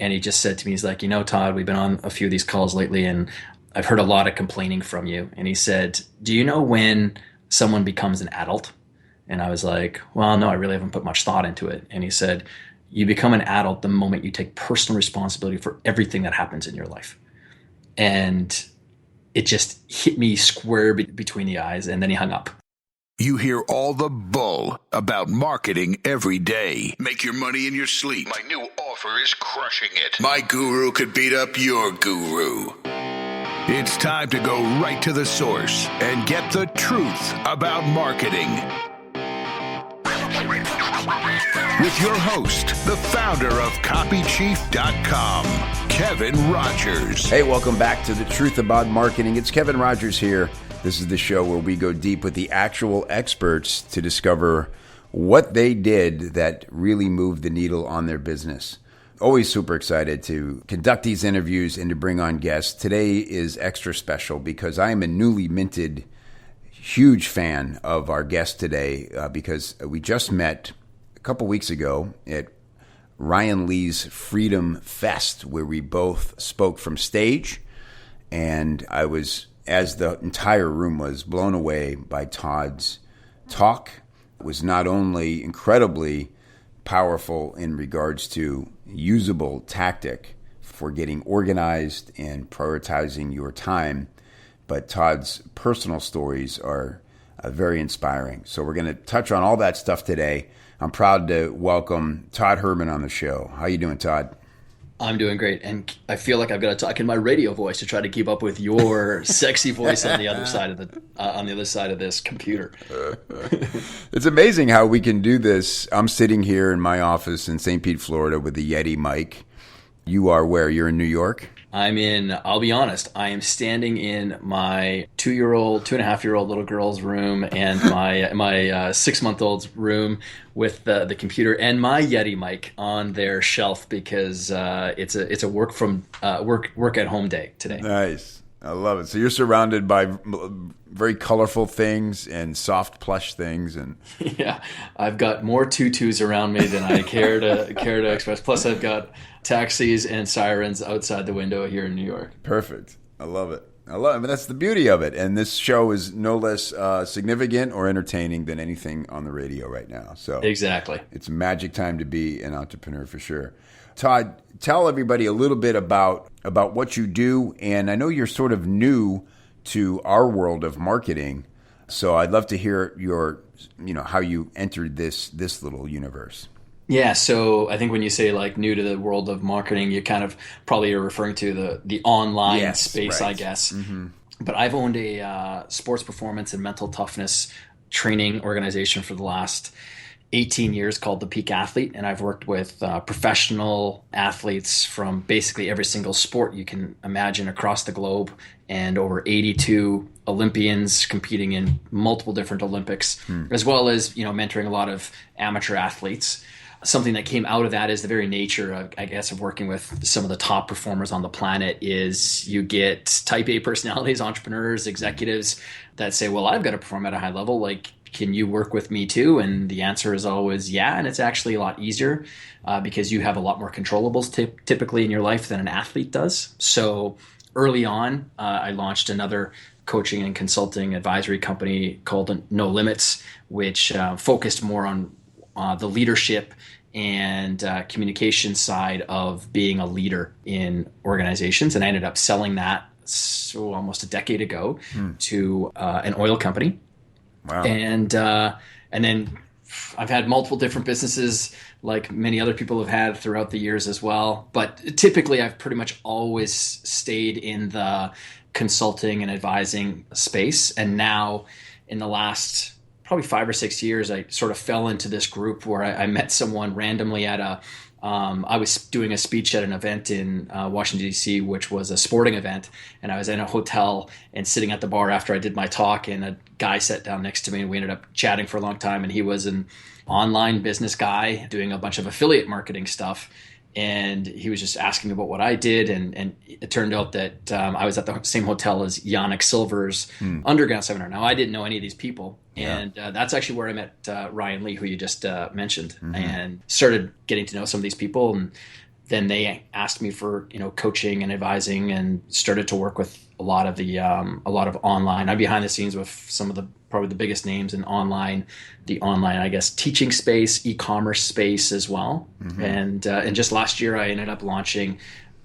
And he just said to me, he's like, Todd, we've been on a few of these calls lately and I've heard a lot of complaining from you. And he said, do you know when someone becomes an adult? And I was like, well, no, I really haven't put much thought into it. And he said, you become an adult the moment you take personal responsibility for everything that happens in your life. And it just hit me square between the eyes. And then he hung up. You hear all the bull about marketing every day. Make your money in your sleep. My new offer is crushing it. My guru could beat up your guru. It's time to go right to the source and get the truth about marketing. With your host, the founder of copychief.com, Kevin Rogers. Hey, welcome back to The Truth About Marketing. It's Kevin Rogers here. This is the show where we go deep with the actual experts to discover what they did that really moved the needle on their business. Always super excited to conduct these interviews and to bring on guests. Today is extra special because I am a newly minted huge fan of our guest today because we just met a couple weeks ago at Ryan Lee's Freedom Fest, where we both spoke from stage, and I was, as the entire room was, blown away by Todd's talk. It was not only incredibly powerful in regards to usable tactic for getting organized and prioritizing your time, but Todd's personal stories are very inspiring. So we're going to touch on all that stuff today. I'm proud to welcome Todd Herman on the show. How you doing, Todd? I'm doing great, and I feel like I've got to talk in my radio voice to try to keep up with your sexy voice on the other side of this computer. It's amazing how we can do this. I'm sitting here in my office in St. Pete, Florida, with a Yeti mic. You are where? You're in New York? I'll be honest, I am standing in my 2.5-year-old little girl's room and my 6-month-old's room with the computer and my Yeti mic on their shelf because it's a work at home day today. Nice. I love it. So you're surrounded by very colorful things and soft plush things, and yeah, I've got more tutus around me than I care to express. Plus, I've got taxis and sirens outside the window here in New York. Perfect. I love it. But that's the beauty of it. And this show is no less significant or entertaining than anything on the radio right now. So exactly, it's a magic time to be an entrepreneur for sure. Todd, tell everybody a little bit about what you do. And I know you're sort of new to our world of marketing, so I'd love to hear how you entered this little universe. Yeah, so I think when you say like new to the world of marketing, you kind of probably are referring to the online space, right. I guess. Mm-hmm. But I've owned a sports performance and mental toughness training organization for the last 18 years called The Peak Athlete, and I've worked with professional athletes from basically every single sport you can imagine across the globe, and over 82 Olympians competing in multiple different Olympics, as well as mentoring a lot of amateur athletes. Something that came out of that is the very nature of, I guess, of working with some of the top performers on the planet is you get type A personalities, entrepreneurs, executives that say, well, I've got to perform at a high level. Like, can you work with me too? And the answer is always yeah. And it's actually a lot easier because you have a lot more controllables typically in your life than an athlete does. So early on, I launched another coaching and consulting advisory company called No Limits, which focused more on the leadership and communication side of being a leader in organizations. And I ended up selling that almost a decade ago to an oil company. Wow. And then I've had multiple different businesses like many other people have had throughout the years as well. But typically I've pretty much always stayed in the consulting and advising space. And now in the last probably 5 or 6 years, I sort of fell into this group where I met someone randomly at I was doing a speech at an event in Washington, D.C., which was a sporting event. And I was in a hotel and sitting at the bar after I did my talk, and a guy sat down next to me, and we ended up chatting for a long time. And he was an online business guy doing a bunch of affiliate marketing stuff. And he was just asking about what I did. And it turned out that I was at the same hotel as Yannick Silver's underground seminar. Now, I didn't know any of these people. Yeah. And that's actually where I met Ryan Lee, who you just mentioned, and started getting to know some of these people. And then they asked me for, coaching and advising, and started to work with a lot of online. I'm behind the scenes with some of probably the biggest names in the online, I guess, teaching space, e-commerce space as well. And just last year, I ended up launching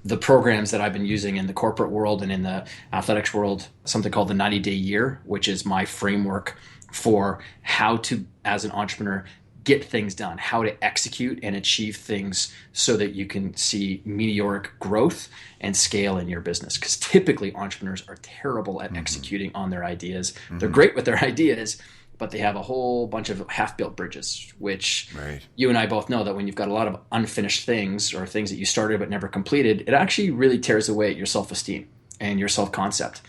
the programs that I've been using in the corporate world and in the athletics world, something called the 90-day year, which is my framework for how to, as an entrepreneur, get things done, how to execute and achieve things so that you can see meteoric growth and scale in your business. Because typically entrepreneurs are terrible at executing on their ideas. They're great with their ideas, but they have a whole bunch of half-built bridges, which you and I both know that when you've got a lot of unfinished things or things that you started but never completed, it actually really tears away at your self-esteem and your self-concept,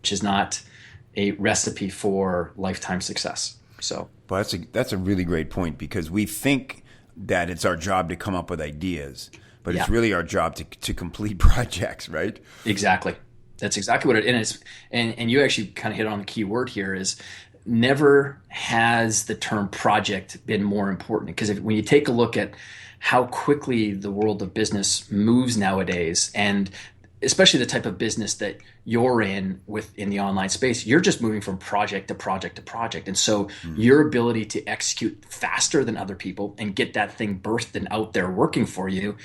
which is not a recipe for lifetime success. So, but that's a really great point, because we think that it's our job to come up with ideas, but it's really our job to complete projects, right? Exactly. That's exactly what it is. And you actually kind of hit on the key word here is never has the term project been more important. Because when you take a look at how quickly the world of business moves nowadays, and especially the type of business that you're in the online space, you're just moving from project to project to project. And so your ability to execute faster than other people and get that thing birthed and out there working for you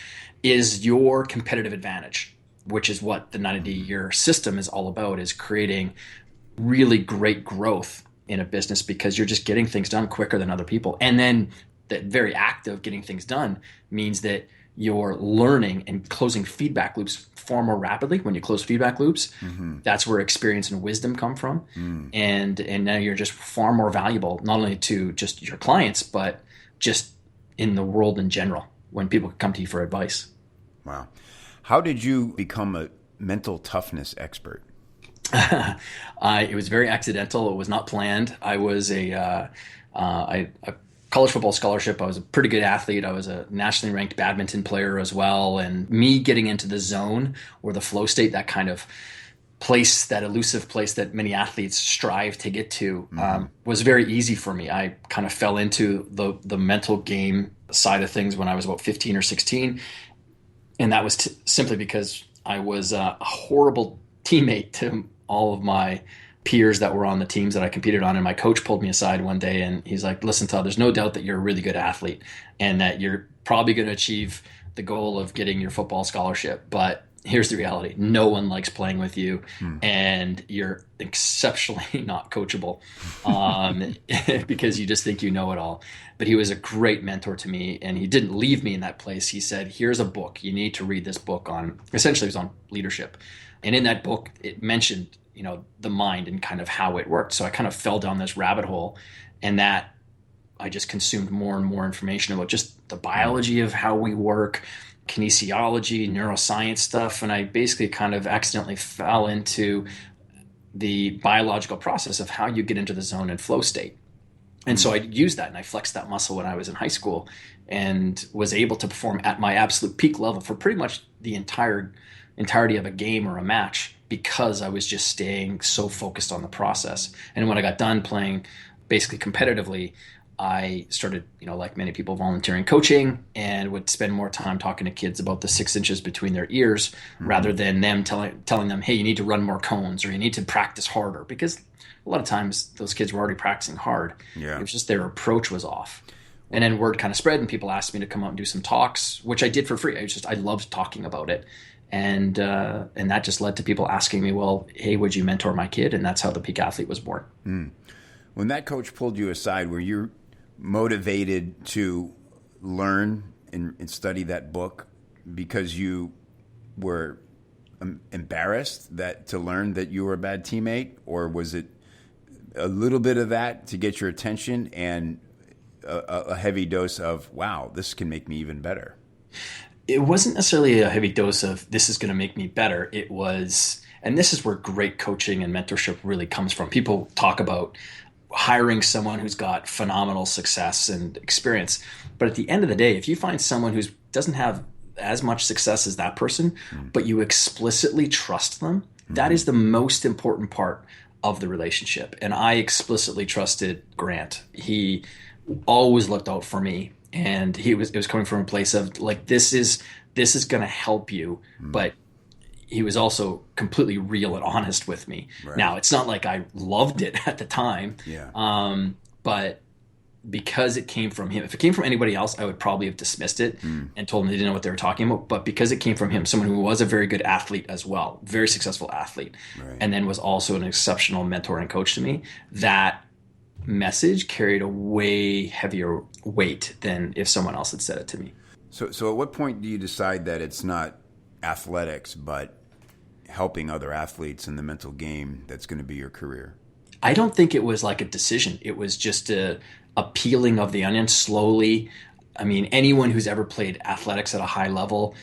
is your competitive advantage, which is what the 90-day year system is all about, is creating really great growth in a business, because you're just getting things done quicker than other people. And then that very act of getting things done means that you're learning and closing feedback loops far more rapidly. When you close feedback loops, that's where experience and wisdom come from. And now you're just far more valuable, not only to just your clients, but just in the world in general, when people come to you for advice. Wow. How did you become a mental toughness expert? It was very accidental. It was not planned. I was a college football scholarship. I was a pretty good athlete. I was a nationally ranked badminton player as well. And me getting into the zone or the flow state, that kind of place, that elusive place that many athletes strive to get to, was very easy for me. I kind of fell into the mental game side of things when I was about 15 or 16. And that was simply because I was a horrible teammate to all of my peers that were on the teams that I competed on. And my coach pulled me aside one day and he's like, "Listen, Todd, there's no doubt that you're a really good athlete and that you're probably going to achieve the goal of getting your football scholarship. But here's the reality. No one likes playing with you and you're exceptionally not coachable because you just think you know it all." But he was a great mentor to me, and he didn't leave me in that place. He said, "Here's a book. You need to read this book on," essentially it was on leadership. And in that book, it mentioned, the mind and kind of how it worked. So I kind of fell down this rabbit hole, and that I just consumed more and more information about just the biology of how we work, kinesiology, neuroscience stuff. And I basically kind of accidentally fell into the biological process of how you get into the zone and flow state. And so I used that and I flexed that muscle when I was in high school and was able to perform at my absolute peak level for pretty much the entirety of a game or a match, because I was just staying so focused on the process. And when I got done playing basically competitively, I started, like many people, volunteering coaching, and would spend more time talking to kids about the 6 inches between their ears rather than them telling them, "Hey, you need to run more cones," or "You need to practice harder," because a lot of times those kids were already practicing hard. It was just their approach was off. And then word kind of spread, and people asked me to come out and do some talks, which I did for free. I loved talking about it. And that just led to people asking me, "Well, hey, would you mentor my kid?" And that's how the Peak Athlete was born. When that coach pulled you aside, were you motivated to learn and study that book because you were embarrassed to learn that you were a bad teammate? Or was it a little bit of that to get your attention and a heavy dose of, wow, this can make me even better? It wasn't necessarily a heavy dose of this is going to make me better. It was, and this is where great coaching and mentorship really comes from. People talk about hiring someone who's got phenomenal success and experience. But at the end of the day, if you find someone who doesn't have as much success as that person, but you explicitly trust them, that is the most important part of the relationship. And I explicitly trusted Grant. He always looked out for me. And it was coming from a place of like, this is this is going to help you. But he was also completely real and honest with me. Right. Now, it's not like I loved it at the time, but because it came from him, if it came from anybody else, I would probably have dismissed it and told them they didn't know what they were talking about. But because it came from him, someone who was a very good athlete as well, very successful athlete, and then was also an exceptional mentor and coach to me, that message carried a way heavier weight than if someone else had said it to me. So at what point do you decide that it's not athletics, but helping other athletes in the mental game that's going to be your career? I don't think it was like a decision. It was just a peeling of the onion slowly. I mean, anyone who's ever played athletics at a high level,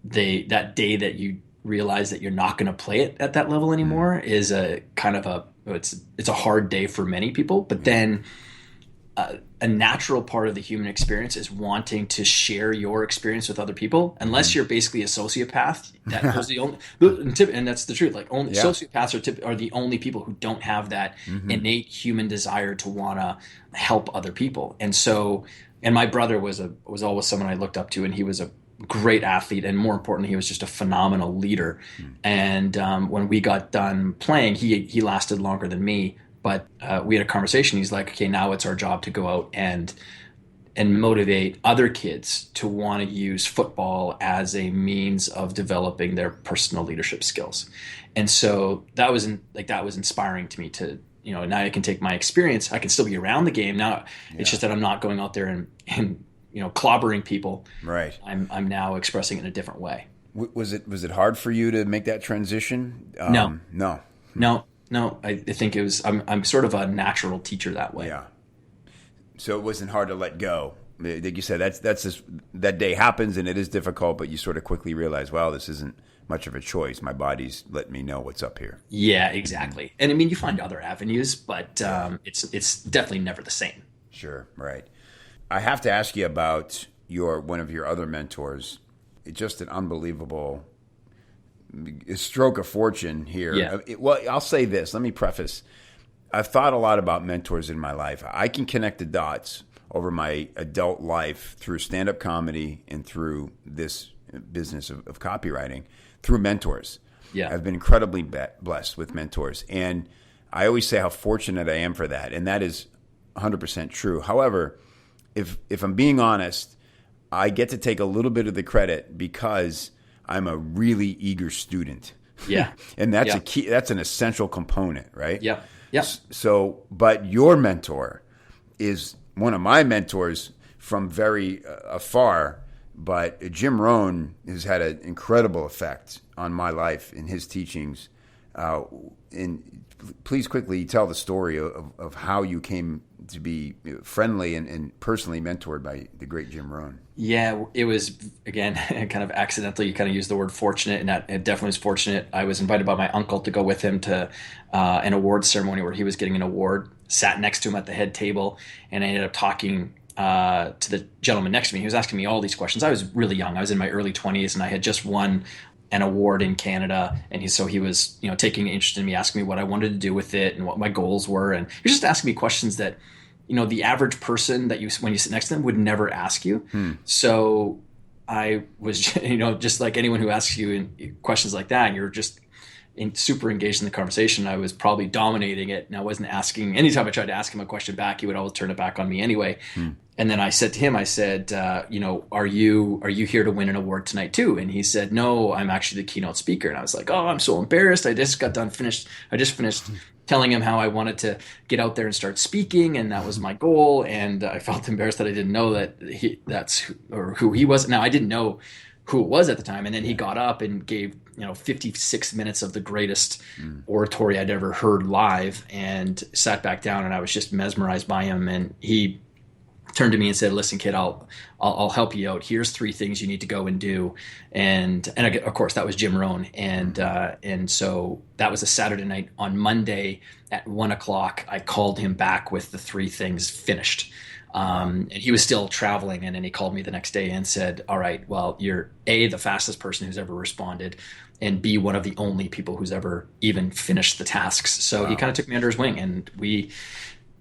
that day that you realize that you're not going to play it at that level anymore is a kind of it's a hard day for many people. But then a natural part of the human experience is wanting to share your experience with other people. Unless you're basically a sociopath, that was the only, and that's the truth. Like only sociopaths are the only people who don't have that innate human desire to want to help other people. And so, and my brother was always someone I looked up to, and he was a great athlete, and more importantly, he was just a phenomenal leader. And when we got done playing, he lasted longer than me. But we had a conversation. He's like, okay, now it's our job to go out and motivate other kids to want to use football as a means of developing their personal leadership skills. And so that was inspiring to me to, now I can take my experience. I can still be around the game. Now it's just that I'm not going out there and clobbering people. Right. I'm now expressing it in a different way. Was it hard for you to make that transition? No, I think it was. I'm sort of a natural teacher that way. Yeah. So it wasn't hard to let go. Like you said, that's just, that day happens and it is difficult, but you sort of quickly realize, well, this isn't much of a choice. My body's letting me know what's up here. Yeah, exactly. And I mean, you find other avenues, but it's definitely never the same. Sure, right. I have to ask you about one of your other mentors. It's just an unbelievable stroke of fortune here. Yeah. Well, I'll say this. Let me preface. I've thought a lot about mentors in my life. I can connect the dots over my adult life through stand-up comedy and through this business of copywriting through mentors. Yeah. I've been incredibly blessed with mentors. And I always say how fortunate I am for that. And that is 100% true. However, if I'm being honest, I get to take a little bit of the credit because I'm a really eager student. Yeah. And that's a key, that's an essential component, right? Yeah. Yeah. So, but your mentor is one of my mentors from very afar, but Jim Rohn has had an incredible effect on my life in his teachings. And please quickly tell the story of how you came to be friendly and personally mentored by the great Jim Rohn. Yeah, it was, again, kind of accidentally. You kind of used the word fortunate, and it definitely was fortunate. I was invited by my uncle to go with him to an awards ceremony where he was getting an award, sat next to him at the head table, and I ended up talking to the gentleman next to me. He was asking me all these questions. I was really young. I was in my early 20s, and I had just won an award in Canada. And he was, taking an interest in me, asking me what I wanted to do with it and what my goals were. And he was just asking me questions that, the average person that when you sit next to them would never ask you. So I was, just like anyone who asks you questions like that, and you're just super engaged in the conversation. I was probably dominating it, and I wasn't asking. Anytime I tried to ask him a question back, he would always turn it back on me anyway. And then I said to him, are you here to win an award tonight too? And he said, no, I'm actually the keynote speaker. And I was like, oh, I'm so embarrassed. I just finished telling him how I wanted to get out there and start speaking, and that was my goal. And I felt embarrassed that I didn't know who he was. Now, I didn't know who it was at the time. And then he got up and gave 56 minutes of the greatest oratory I'd ever heard live, and sat back down, and I was just mesmerized by him. And he turned to me and said, listen, kid, I'll help you out. Here's 3 things you need to go and do. And of course that was Jim Rohn. And so that was a Saturday night. On Monday at 1:00, I called him back with the 3 things finished. And he was still traveling. And then he called me the next day and said, all right, well, you're A, the fastest person who's ever responded, and B, one of the only people who's ever even finished the tasks. So he kind of took me under his wing, and we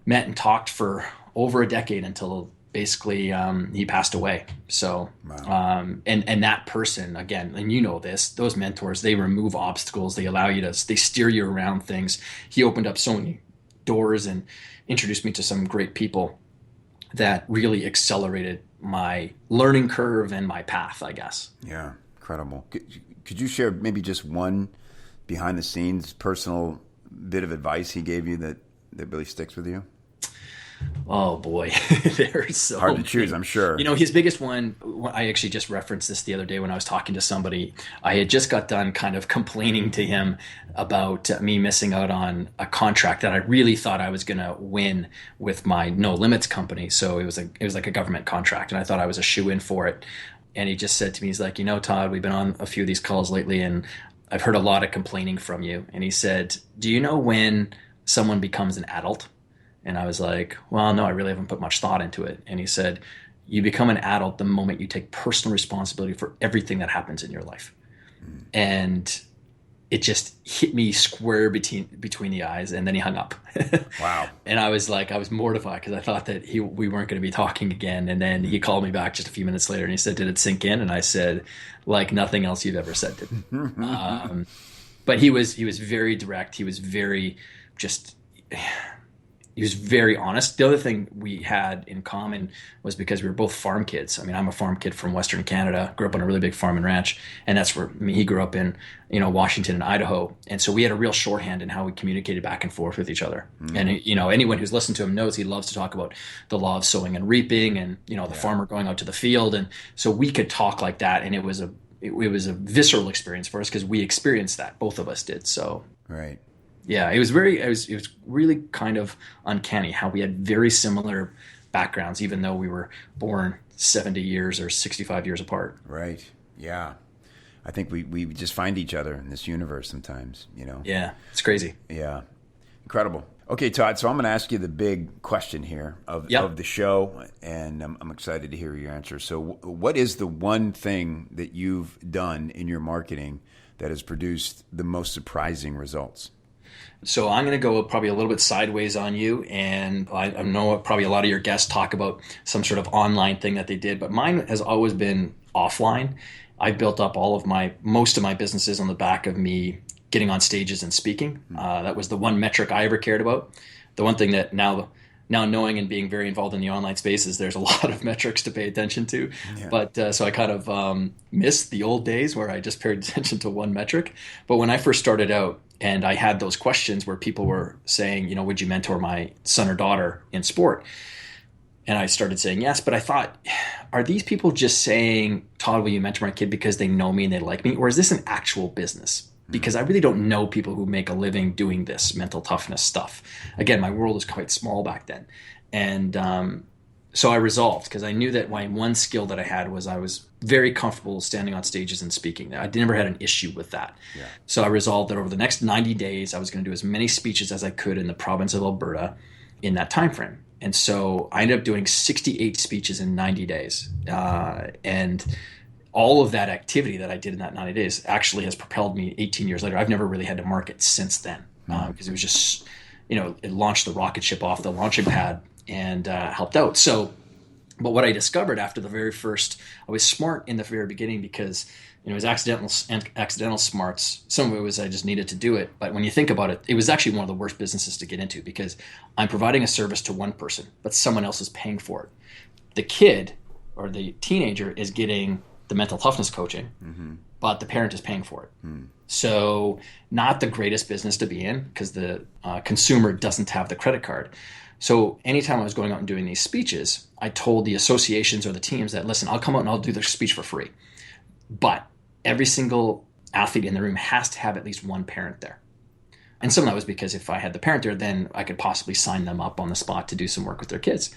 met and talked for over a decade until basically he passed away. So, wow. And that person, again, and you know this, those mentors, they remove obstacles. They allow you to, they steer you around things. He opened up so many doors and introduced me to some great people that really accelerated my learning curve and my path, I guess. Yeah, incredible. Could you share maybe just one behind the scenes personal bit of advice he gave you that really sticks with you? Oh boy, there's so hard to choose, I'm sure. You know, his biggest one, I actually just referenced this the other day when I was talking to somebody. I had just got done kind of complaining to him about me missing out on a contract that I really thought I was going to win with my No Limits company. So it was like a government contract, and I thought I was a shoe-in for it. And he just said to me, he's like, Todd, we've been on a few of these calls lately, and I've heard a lot of complaining from you. And he said, do you know when someone becomes an adult? And I was like, well, no, I really haven't put much thought into it. And he said, you become an adult the moment you take personal responsibility for everything that happens in your life. Mm. And it just hit me square between the eyes. And then he hung up. Wow. And I was mortified because I thought that we weren't going to be talking again. And then he called me back just a few minutes later and he said, did it sink in? And I said, like nothing else you've ever said to me. But he was very direct. He was very he was very honest. The other thing we had in common was because we were both farm kids. I mean, I'm a farm kid from Western Canada, grew up on a really big farm and ranch. And that's where he grew up in, Washington and Idaho. And so we had a real shorthand in how we communicated back and forth with each other. Mm. And, anyone who's listened to him knows he loves to talk about the law of sowing and reaping and, the farmer going out to the field. And so we could talk like that. And it was a visceral experience for us because we experienced that. Both of us did. So, right. Yeah, it was really kind of uncanny how we had very similar backgrounds, even though we were born 70 years or 65 years apart. Right. Yeah. I think we just find each other in this universe sometimes, Yeah, it's crazy. Yeah. Incredible. Okay, Todd, so I'm going to ask you the big question here of the show, and I'm excited to hear your answer. So what is the one thing that you've done in your marketing that has produced the most surprising results? So I'm going to go probably a little bit sideways on you, and I know probably a lot of your guests talk about some sort of online thing that they did, but mine has always been offline. I built up most of my businesses on the back of me getting on stages and speaking. That was the one metric I ever cared about. The one thing that now knowing and being very involved in the online space is there's a lot of metrics to pay attention to. Yeah. But so I kind of missed the old days where I just paid attention to one metric. But when I first started out, and I had those questions where people were saying, would you mentor my son or daughter in sport? And I started saying yes, but I thought, are these people just saying, Todd, will you mentor my kid because they know me and they like me? Or is this an actual business? Because I really don't know people who make a living doing this mental toughness stuff. Again, my world was quite small back then. And so I resolved, because I knew that my one skill that I had was I was very comfortable standing on stages and speaking. I never had an issue with that. Yeah. So I resolved that over the next 90 days, I was going to do as many speeches as I could in the province of Alberta in that time frame. And so I ended up doing 68 speeches in 90 days. And all of that activity that I did in that 90 days actually has propelled me 18 years later. I've never really had to market since then, because it was just, it launched the rocket ship off the launching pad and helped out. So, but what I discovered after the very first, I was smart in the very beginning because it was accidental smarts. Some of it was I just needed to do it. But when you think about it, it was actually one of the worst businesses to get into, because I'm providing a service to one person, but someone else is paying for it. The kid or the teenager is getting the mental toughness coaching, but the parent is paying for it. So not the greatest business to be in, because the consumer doesn't have the credit card. So anytime I was going out and doing these speeches, I told the associations or the teams that, listen, I'll come out and I'll do their speech for free. But every single athlete in the room has to have at least one parent there. And some of that was because if I had the parent there, then I could possibly sign them up on the spot to do some work with their kids.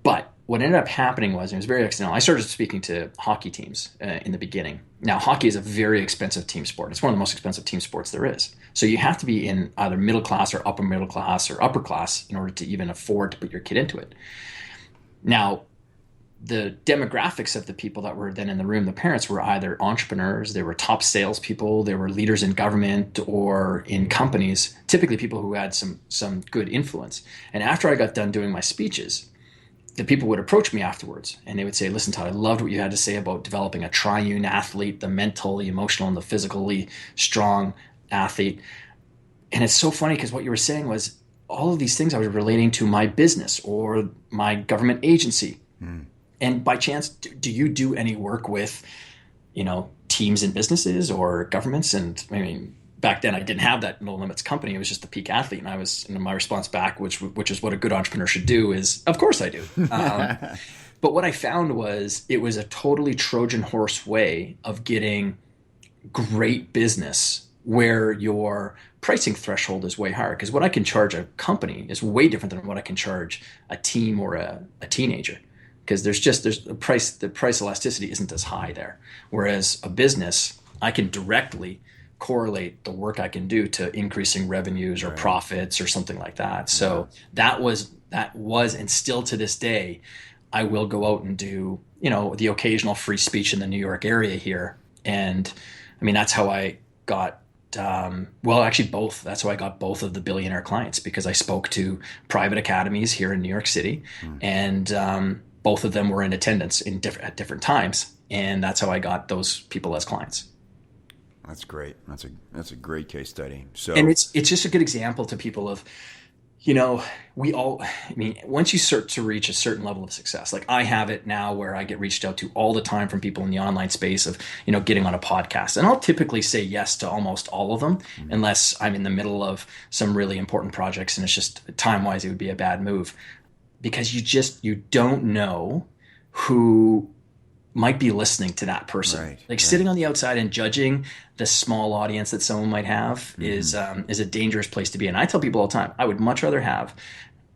But what ended up happening was, and it was very accidental, I started speaking to hockey teams in the beginning. Now, hockey is a very expensive team sport. It's one of the most expensive team sports there is. So you have to be in either middle class or upper middle class or upper class in order to even afford to put your kid into it. Now, the demographics of the people that were then in the room, the parents, were either entrepreneurs, they were top salespeople, they were leaders in government or in companies, typically people who had some good influence. And after I got done doing my speeches, the people would approach me afterwards and they would say, listen, Todd, I loved what you had to say about developing a triune athlete, the mentally, emotional, and the physically strong athlete. And it's so funny because what you were saying was all of these things I was relating to my business or my government agency. And by chance, do you do any work with, teams and businesses or governments? And I mean, back then I didn't have that No Limits company. It was just the Peak Athlete. And my response back, which is what a good entrepreneur should do, is, of course I do. But what I found was it was a totally Trojan horse way of getting great business where your pricing threshold is way higher. Because what I can charge a company is way different than what I can charge a team or a teenager. Because the price elasticity isn't as high there. Whereas a business, I can directly correlate the work I can do to increasing revenues or profits or something like that. So that was and still to this day, I will go out and do, the occasional free speech in the New York area here. And I mean, that's how I got, both. That's how I got both of the billionaire clients, because I spoke to private academies here in New York City, and both of them were in attendance at different times. And that's how I got those people as clients. That's great. That's a great case study. So, and it's just a good example to people of, once you start to reach a certain level of success, like I have it now where I get reached out to all the time from people in the online space of, getting on a podcast. And I'll typically say yes to almost all of them, unless I'm in the middle of some really important projects and it's just time-wise, it would be a bad move, because you don't know who might be listening to that person. Sitting on the outside and judging the small audience that someone might have is a dangerous place to be. And I tell people all the time, I would much rather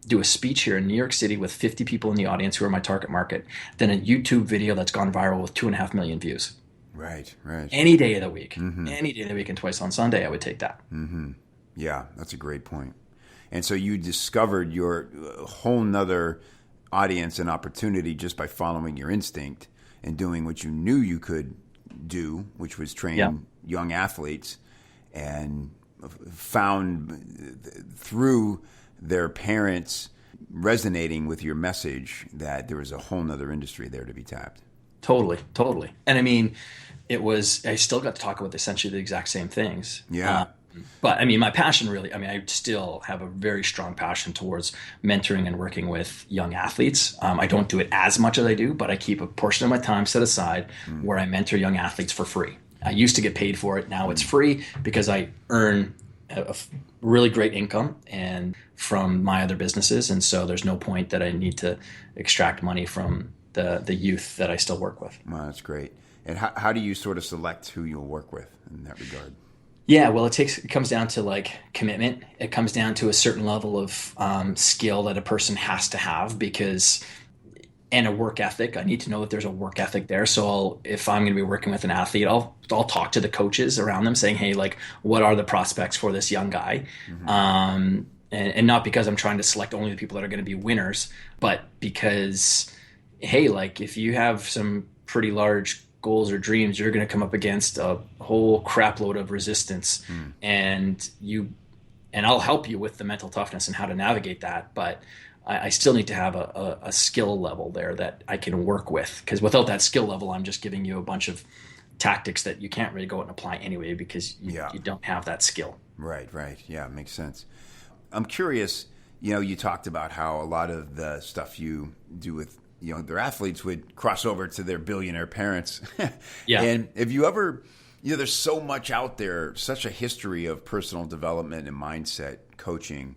do a speech here in New York City with 50 people in the audience who are my target market than a YouTube video that's gone viral with 2.5 million views. Right. Any day of the week, any day of the week, and twice on Sunday, I would take that. Yeah, that's a great point. And so you discovered your whole nother audience and opportunity just by following your instinct and doing what you knew you could do, which was train young athletes, and found through their parents resonating with your message that there was a whole nother industry there to be tapped. Totally. And I mean, I still got to talk about essentially the exact same things. Yeah. But I mean, my passion I still have a very strong passion towards mentoring and working with young athletes. I don't do it as much as I do, but I keep a portion of my time set aside where I mentor young athletes for free. I used to get paid for it. Now it's free because I earn a really great income and from my other businesses. And so there's no point that I need to extract money from the youth that I still work with. Wow, that's great. And how do you sort of select who you'll work with in that regard? Yeah, well, it comes down to like commitment. It comes down to a certain level of skill that a person has to have and a work ethic. I need to know that there's a work ethic there. So if I'm going to be working with an athlete, I'll talk to the coaches around them saying, hey, like, what are the prospects for this young guy? And not because I'm trying to select only the people that are going to be winners, but because, hey, like if you have some pretty large goals or dreams, you're going to come up against a whole crap load of resistance, and I'll help you with the mental toughness and how to navigate that. But I still need to have a skill level there that I can work with, because without that skill level, I'm just giving you a bunch of tactics that you can't really go out and apply anyway, because you don't have that skill. Right. Yeah, makes sense. I'm curious, you talked about how a lot of the stuff you do with their athletes would cross over to their billionaire parents. Yeah. And if you ever, there's so much out there, such a history of personal development and mindset coaching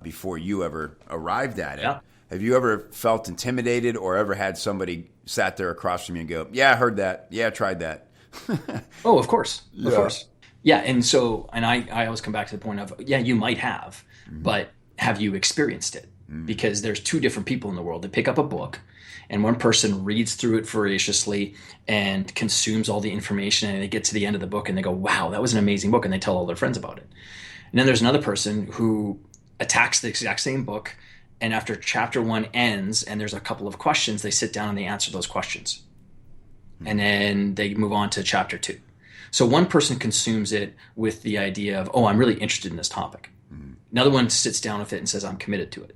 before you ever arrived at it. Yeah. Have you ever felt intimidated or ever had somebody sat there across from you and go, yeah, I heard that. Yeah, I tried that. Oh, of course. Of course. Yeah. And so, I always come back to the point of, yeah, you might have, but have you experienced it? Because there's two different people in the world. They pick up a book, and one person reads through it voraciously and consumes all the information, and they get to the end of the book and they go, wow, that was an amazing book, and they tell all their friends about it. And then there's another person who attacks the exact same book, and after chapter 1 ends and there's a couple of questions, they sit down and they answer those questions. And then they move on to chapter 2. So one person consumes it with the idea of, oh, I'm really interested in this topic. Another one sits down with it and says, I'm committed to it.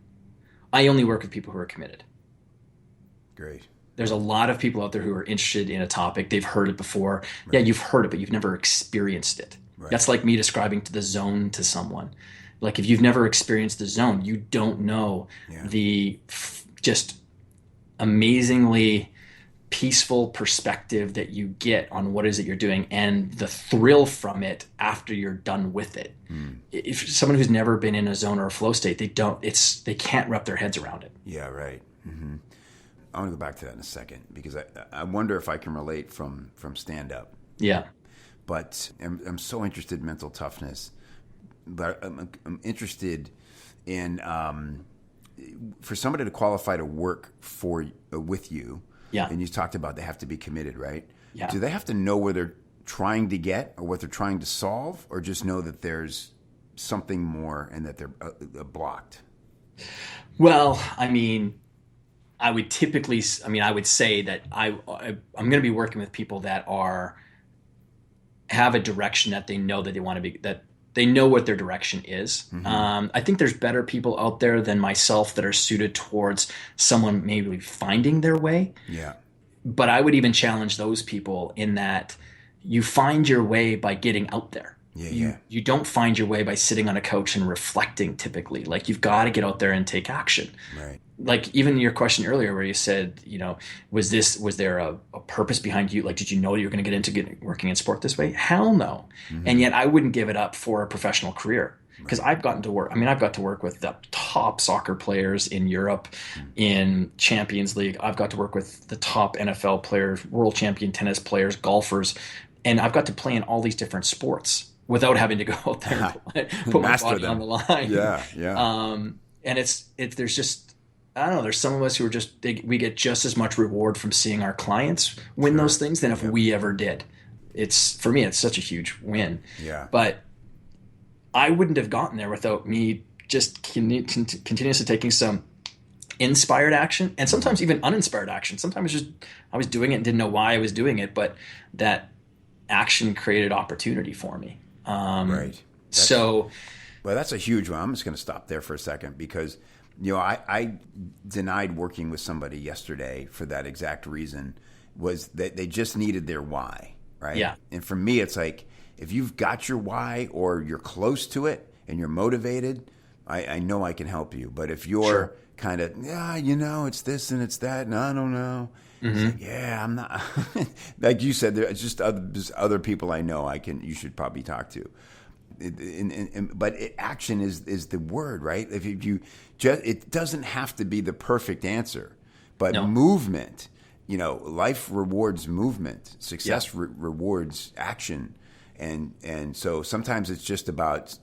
I only work with people who are committed. great. There's a lot of people out there who are interested in a topic. They've heard it before. Right. Yeah, you've heard it, but you've never experienced it. Right. That's like me describing the zone to someone. Like if you've never experienced the zone, you don't know the just amazingly peaceful perspective that you get on what is it you're doing and the thrill from it after you're done with it. If someone who's never been in a zone or a flow state, they can't wrap their heads around it. Yeah, right. Mm-hmm. I want to go back to that in a second because I wonder if I can relate from stand-up. Yeah. But I'm so interested in mental toughness. But I'm interested in for somebody to qualify to work with you. Yeah. And you talked about they have to be committed, right? Yeah. Do they have to know where they're trying to get or what they're trying to solve, or just know that there's something more and that they're blocked? Well, I mean, I would say that I'm going to be working with people that have a direction that they know that they want to be, that they know what their direction is. Mm-hmm. I think there's better people out there than myself that are suited towards someone maybe finding their way. Yeah. But I would even challenge those people in that you find your way by getting out there. You don't find your way by sitting on a couch and reflecting typically. Like you've got to get out there and take action. Right. Like even your question earlier where you said, was there a purpose behind you? Like, did you know you were going to get into working in sport this way? Hell no. Mm-hmm. And yet I wouldn't give it up for a professional career because I've got to work with the top soccer players in Europe, in Champions League. I've got to work with the top NFL players, world champion tennis players, golfers, and I've got to play in all these different sports without having to go out there and put my body on the line. Yeah, yeah. And there's just, I don't know, there's some of us who are we get just as much reward from seeing our clients win those things than if we ever did. For me, it's such a huge win. Yeah. But I wouldn't have gotten there without me just continuously taking some inspired action and sometimes even uninspired action. Sometimes I was doing it and didn't know why I was doing it, but that action created opportunity for me. Right. That's a huge one. I'm just going to stop there for a second because I denied working with somebody yesterday for that exact reason, was that they just needed their why, right? Yeah. And for me, it's like if you've got your why or you're close to it and you're motivated, I know I can help you. But if you're kind of, it's this and it's that, and I don't know. Mm-hmm. Like, I'm not. Like you said, there's just other people I know you should probably talk to. But action is the word, right? If you just, it doesn't have to be the perfect answer, but movement. Life rewards movement. Success rewards action, and so sometimes it's just about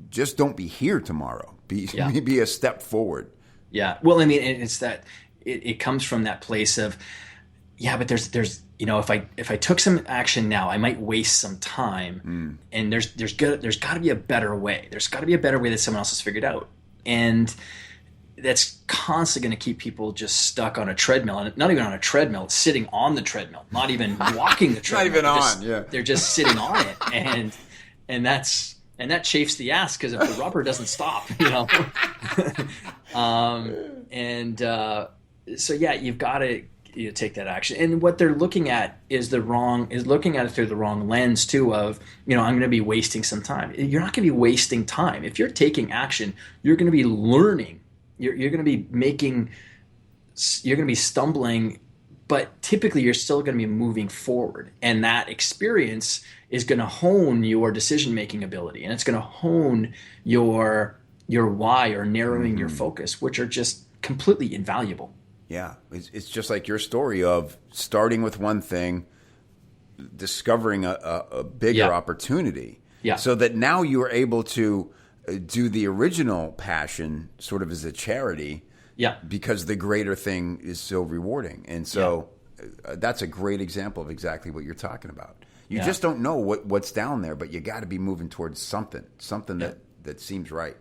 just don't be here tomorrow. Be a step forward. Yeah. Well, I mean, it's that it comes from that place of but there's if I took some action now, I might waste some time. And there's got to be a better way. There's got to be a better way that someone else has figured out. And that's constantly going to keep people just stuck on a treadmill, and not even on a treadmill, sitting on the treadmill, not even walking the treadmill. Not even they're just sitting on it. And that chafes the ass because if the rubber doesn't stop, so you've got to take that action. And what they're looking at is looking at it through the wrong lens too of, I'm going to be wasting some time. You're not going to be wasting time. If you're taking action, you're going to be learning. You're going to be stumbling, but typically you're still going to be moving forward. And that experience is going to hone your decision-making ability, and it's going to hone your why or narrowing your focus, which are just completely invaluable. Yeah, it's just like your story of starting with one thing, discovering a bigger opportunity, so that now you are able to do the original passion sort of as a charity, because the greater thing is so rewarding. And so that's a great example of exactly what you're talking about. You just don't know what's down there, but you got to be moving towards something that seems right.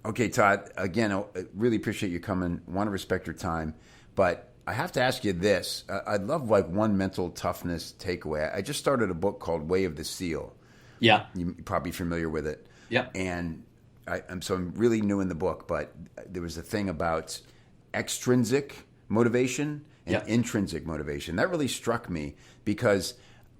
Okay, Todd, again, I really appreciate you coming. Want to respect your time. But I have to ask you this. I'd love one mental toughness takeaway. I just started a book called Way of the Seal. Yeah. You're probably familiar with it. Yeah. And I'm really new in the book, but there was a thing about extrinsic motivation and Yep. intrinsic motivation. That really struck me because,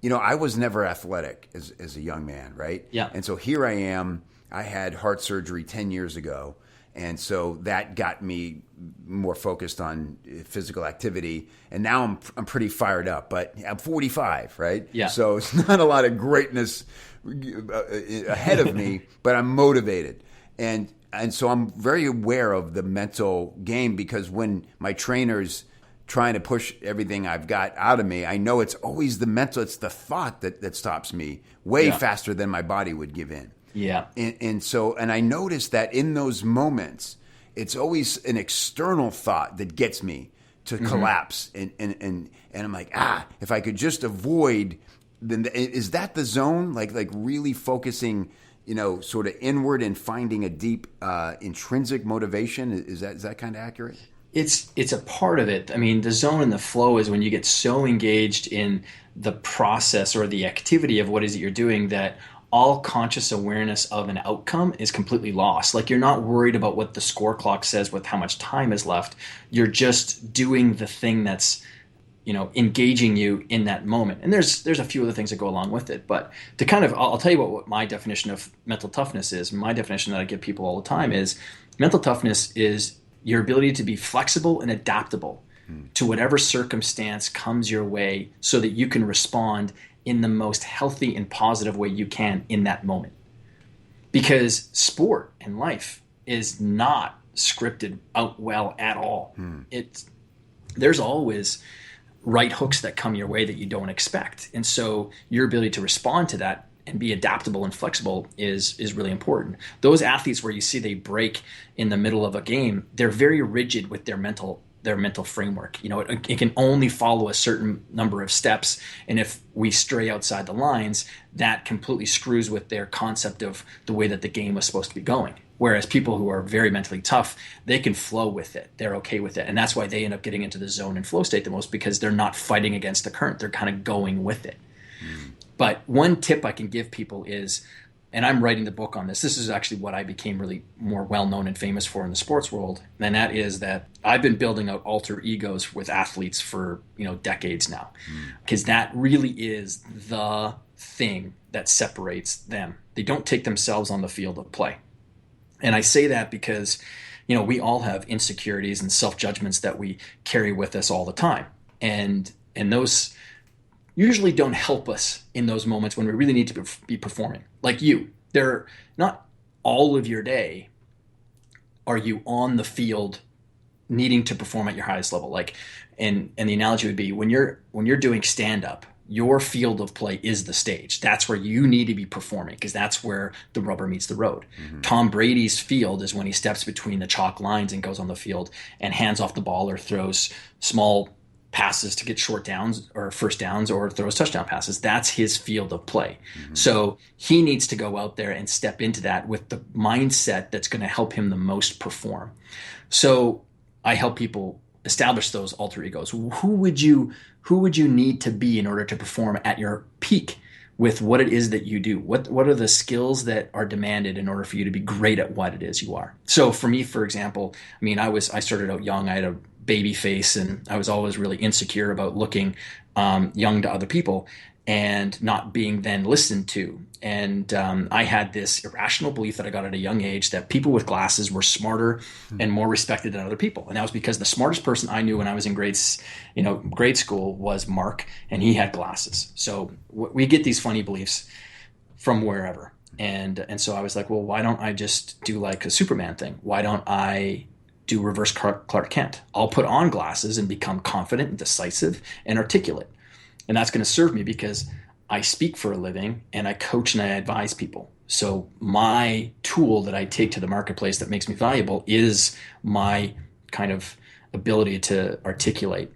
I was never athletic as a young man, right? Yeah. And so here I am. I had heart surgery 10 years ago. And so that got me more focused on physical activity. And now I'm pretty fired up, but I'm 45, right? Yeah. So it's not a lot of greatness ahead of me, but I'm motivated. And so I'm very aware of the mental game, because when my trainer's trying to push everything I've got out of me, I know it's always the mental, it's the thought that stops me way faster than my body would give in. Yeah. And I noticed that in those moments, it's always an external thought that gets me to collapse. And I'm like, if I could just avoid, then is that the zone? Like really focusing, sort of inward and finding a deep intrinsic motivation. Is that kind of accurate? It's a part of it. I mean, the zone and the flow is when you get so engaged in the process or the activity of what is it you're doing that all conscious awareness of an outcome is completely lost. Like, you're not worried about what the score clock says with how much time is left. You're just doing the thing that's, engaging you in that moment. And there's a few other things that go along with it. But to kind of, I'll tell you what my definition of mental toughness is. My definition that I give people all the time is mental toughness is your ability to be flexible and adaptable to whatever circumstance comes your way so that you can respond in the most healthy and positive way you can in that moment. Because sport and life is not scripted out well at all. There's always right hooks that come your way that you don't expect. And so your ability to respond to that and be adaptable and flexible is really important. Those athletes where you see they break in the middle of a game, they're very rigid with their mental framework. It can only follow a certain number of steps. And if we stray outside the lines, that completely screws with their concept of the way that the game was supposed to be going. Whereas people who are very mentally tough, they can flow with it. They're okay with it. And that's why they end up getting into the zone and flow state the most, because they're not fighting against the current. They're kind of going with it. But one tip I can give people is, and I'm writing the book on this. This is actually what I became really more well-known and famous for in the sports world. And that is that I've been building out alter egos with athletes for, decades now, because that really is the thing that separates them. They don't take themselves on the field of play. And I say that because, we all have insecurities and self-judgments that we carry with us all the time. And those usually don't help us in those moments when we really need to be performing. Like they're not all of your day are you on the field needing to perform at your highest level. Like, and the analogy would be when you're doing stand-up, your field of play is the stage. That's where you need to be performing, because that's where the rubber meets the road. Tom Brady's field is when he steps between the chalk lines and goes on the field and hands off the ball or throws small passes to get short downs or first downs or throws touchdown passes. That's his field of play. So he needs to go out there and step into that with the mindset that's going to help him the most perform. So I help people establish those alter egos. Who would you need to be in order to perform at your peak with what it is that you do? What are the skills that are demanded in order for you to be great at what it is you are? So for me, for example, I started out young. I had a baby face, and I was always really insecure about looking young to other people and not being then listened to. And I had this irrational belief that I got at a young age that people with glasses were smarter and more respected than other people. And that was because the smartest person I knew when I was in grade school was Mark, and he had glasses. So we get these funny beliefs from wherever. And so I was like, well, why don't I just do like a Superman thing? Why don't I do reverse Clark Kent? I'll put on glasses and become confident and decisive and articulate. And that's going to serve me because I speak for a living and I coach and I advise people. So my tool that I take to the marketplace that makes me valuable is my kind of ability to articulate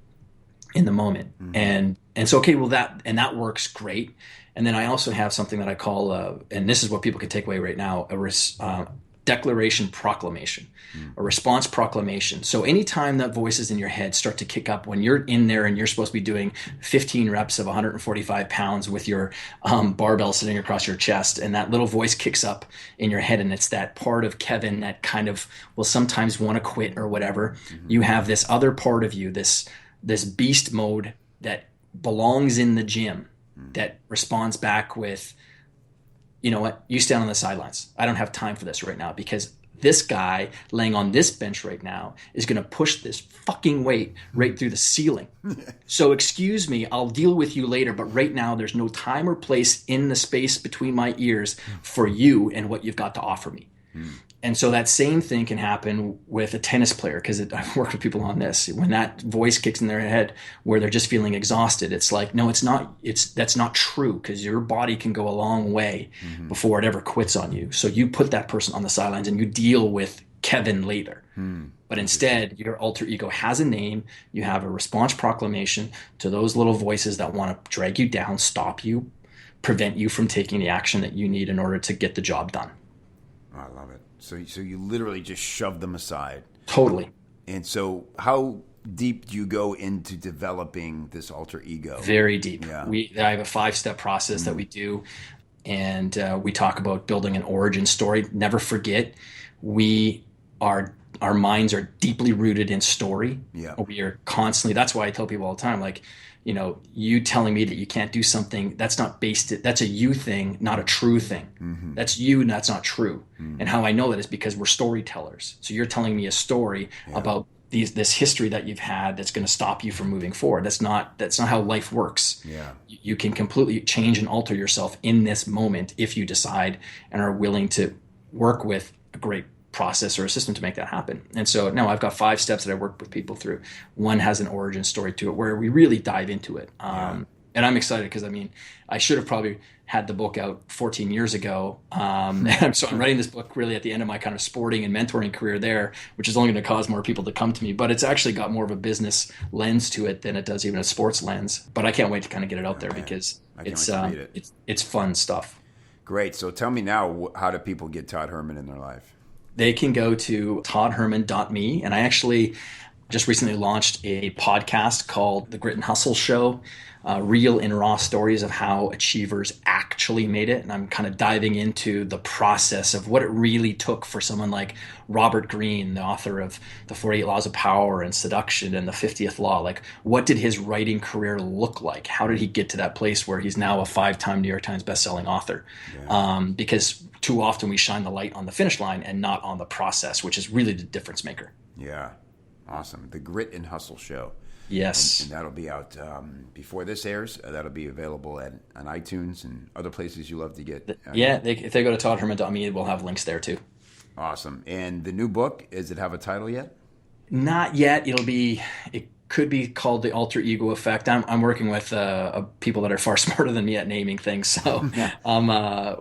in the moment. And so, okay, well that works great. And then I also have something that I call, and this is what people can take away right now, a declaration proclamation, a response proclamation. So anytime that voices in your head start to kick up when you're in there and you're supposed to be doing 15 reps of 145 pounds with your barbell sitting across your chest, and that little voice kicks up in your head, and it's that part of Kevin that kind of will sometimes want to quit or whatever, you have this other part of you, this this beast mode that belongs in the gym, that responds back with, you know what, you stand on the sidelines. I don't have time for this right now, because this guy laying on this bench right now is going to push this fucking weight right through the ceiling. So excuse me, I'll deal with you later. But right now there's no time or place in the space between my ears for you and what you've got to offer me. And so that same thing can happen with a tennis player, because I've worked with people on this. When that voice kicks in their head where they're just feeling exhausted, it's like, no, it's not. That's not true, because your body can go a long way before it ever quits on you. So you put that person on the sidelines and you deal with Kevin later. But instead, your alter ego has a name. You have a response proclamation to those little voices that want to drag you down, stop you, prevent you from taking the action that you need in order to get the job done. Oh, I love it. So you literally just shove them aside. Totally. And so how deep do you go into developing this alter ego? Very deep. Yeah. I have a 5-step process that we do, and we talk about building an origin story. Never forget, our minds are deeply rooted in story. Yeah. We are constantly, that's why I tell people all the time, like, you know, you telling me that you can't do something, that's a you thing, not a true thing. That's you, and that's not true. And how I know that is because we're storytellers. So you're telling me a story about this history that you've had that's going to stop you from moving forward. That's not how life works. Yeah. You can completely change and alter yourself in this moment if you decide and are willing to work with a great process or a system to make that happen. And so now I've got 5 steps that I work with people through. One has an origin story to it where we really dive into it. And I'm excited because, I mean, I should have probably had the book out 14 years ago. So I'm writing this book really at the end of my kind of sporting and mentoring career there, which is only going to cause more people to come to me. But it's actually got more of a business lens to it than it does even a sports lens. But I can't wait to kind of get it out there because it's fun stuff. Great. So tell me now, how do people get Todd Herman in their life? They can go to toddherman.me. And I actually just recently launched a podcast called The Grit and Hustle Show, real and raw stories of how achievers actually made it. And I'm kind of diving into the process of what it really took for someone like Robert Greene, the author of The 48 Laws of Power and Seduction and The 50th Law. Like, what did his writing career look like? How did he get to that place where he's now a 5-time New York Times bestselling author? Because too often we shine the light on the finish line and not on the process, which is really the difference maker. Yeah. Awesome. The Grit and Hustle Show. Yes. And that'll be out before this airs. That'll be available on iTunes and other places you love to get. If they go to toddherman.me, we'll have links there too. Awesome. And the new book, does it have a title yet? Not yet. It could be called The Alter Ego Effect. I'm working with people that are far smarter than me at naming things, so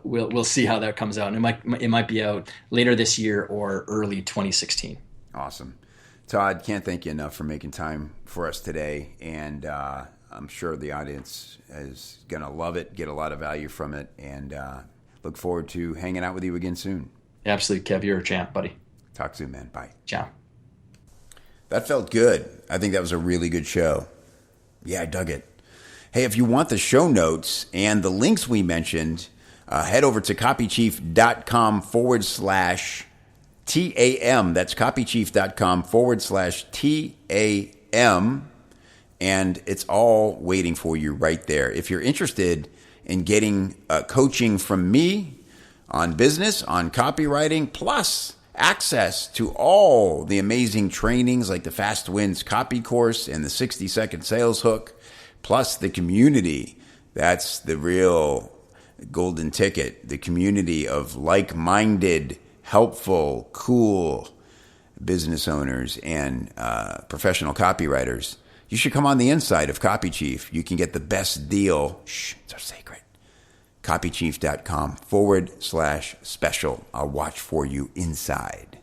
we'll see how that comes out. And it might be out later this year or early 2016. Awesome. Todd, can't thank you enough for making time for us today, and I'm sure the audience is going to love it, get a lot of value from it, and look forward to hanging out with you again soon. Absolutely, Kev. You're a champ, buddy. Talk soon, man. Bye. Ciao. That felt good. I think that was a really good show. Yeah, I dug it. Hey, if you want the show notes and the links we mentioned, head over to copychief.com/TAM. That's copychief.com/TAM. And it's all waiting for you right there. If you're interested in getting coaching from me on business, on copywriting, plus access to all the amazing trainings like the Fast Wins Copy Course and the 60-second Sales Hook, plus the community. That's the real golden ticket, the community of like-minded, helpful, cool business owners and professional copywriters. You should come on the inside of Copy Chief. You can get the best deal. Shh, it's our secret. copychief.com/special. I'll watch for you inside.